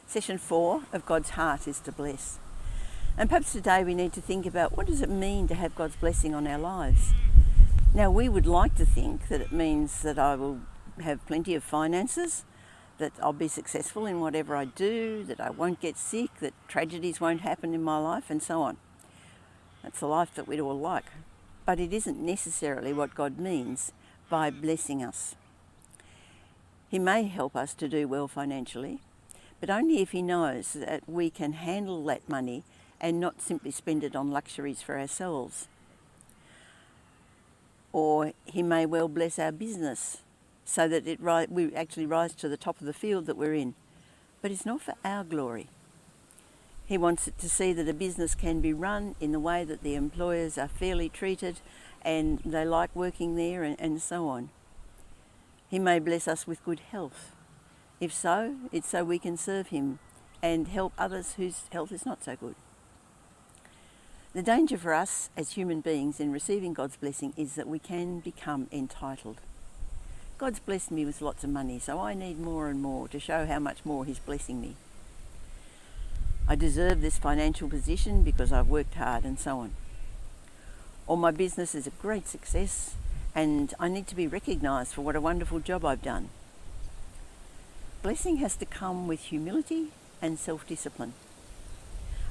Session 4 of God's heart is to bless. And perhaps today we need to think about, what does it mean to have God's blessing on our lives? Now, we would like to think that it means that I will have plenty of finances, that I'll be successful in whatever I do, that I won't get sick, that tragedies won't happen in my life, and so on. That's the life that we'd all like. But it isn't necessarily what God means by blessing us. He may help us to do well financially, but only if he knows that we can handle that money and not simply spend it on luxuries for ourselves. Or he may well bless our business so that we actually rise to the top of the field that we're in. But it's not for our glory. He wants it to see that a business can be run in the way that the employers are fairly treated and they like working there, and so on. He may bless us with good health. If so, it's so we can serve him and help others whose health is not so good. The danger for us as human beings in receiving God's blessing is that we can become entitled. God's blessed me with lots of money, so I need more and more to show how much more he's blessing me. I deserve this financial position because I've worked hard, and so on. Or my business is a great success and I need to be recognised for what a wonderful job I've done. Blessing has to come with humility and self-discipline.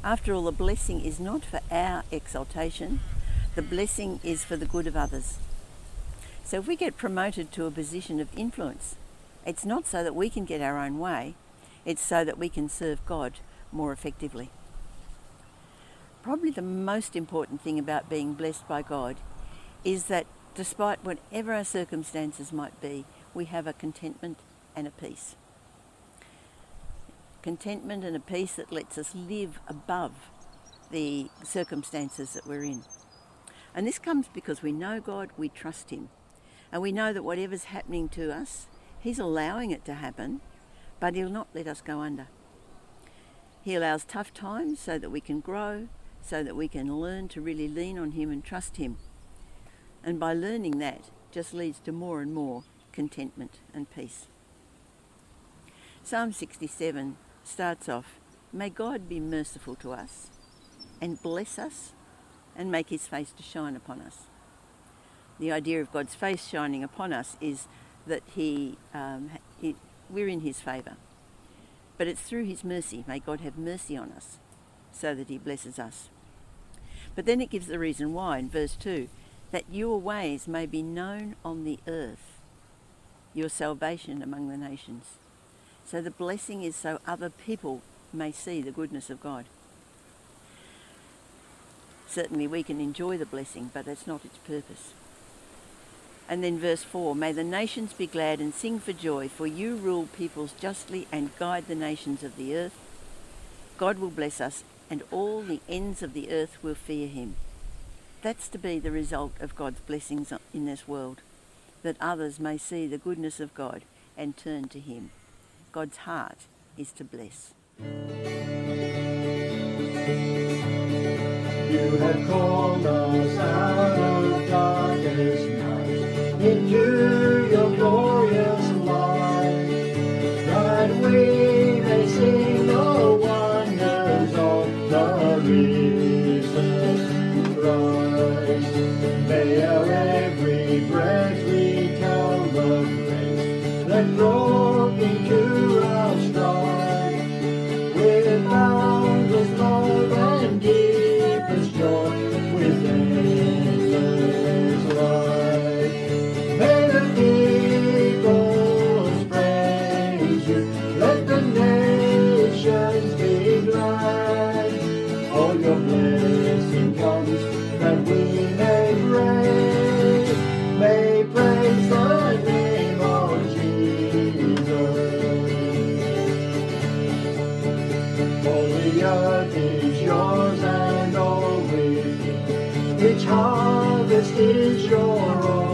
After all, the blessing is not for our exaltation. The blessing is for the good of others. So if we get promoted to a position of influence, it's not so that we can get our own way, it's so that we can serve God more effectively. Probably the most important thing about being blessed by God is that despite whatever our circumstances might be, we have a contentment and a peace. Contentment and a peace that lets us live above the circumstances that we're in. And this comes because we know God, we trust him, and we know that whatever's happening to us, he's allowing it to happen, but he'll not let us go under. He allows tough times so that we can grow, so that we can learn to really lean on him and trust him. And by learning that, just leads to more and more contentment and peace. Psalm 67 starts off, "May God be merciful to us and bless us and make his face to shine upon us." The idea of God's face shining upon us is that we're in his favour. But it's through his mercy. May God have mercy on us so that he blesses us. But then it gives the reason why in verse 2, that your ways may be known on the earth, your salvation among the nations. So the blessing is so other people may see the goodness of God. Certainly we can enjoy the blessing, but that's not its purpose. And then verse 4, "May the nations be glad and sing for joy, for you rule peoples justly and guide the nations of the earth. God will bless us, and all the ends of the earth will fear him." That's to be the result of God's blessings in this world, that others may see the goodness of God and turn to him. God's heart is to bless. You have called us out of darkest night into your glorious light, that we may sing the wonders of the risen Christ. May our every breath retell the grace that broke into our stride, with boundless love and deepest joy, with endless light. May the peoples praise you, let the nations be glad. All your blessing comes that we may praise, may praise the name of Jesus. All the earth is yours and all within, each harvest is your own.